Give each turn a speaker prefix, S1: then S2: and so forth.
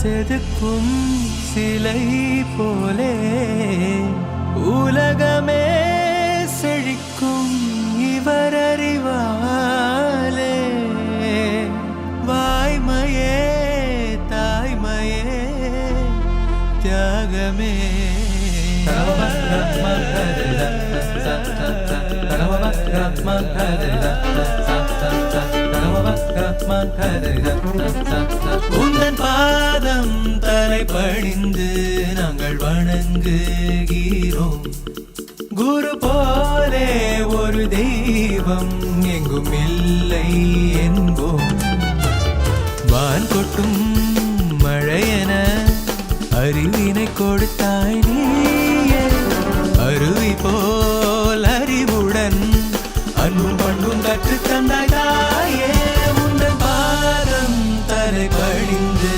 S1: செதுக்கும் சிலை போலே உலகமே செழிக்கும் இவர் அறிவாலே. வாய்மையே தாய்மையே தியாகமே. உந்தன் பாதம் தலை பணிந்து நாங்கள் வணங்குகிறோம். குரு போலே ஒரு தெய்வம் எங்கும் இல்லை என்போம். வான் கொட்டும் மழையென அறிவினை கொடுத்தாய் நீயே. அருவி போல் அறிவுடன் அன்பும் பண்பும் கற்று தந்தாய் தாயே. உந்தன் பாதம் தலை பணிந்து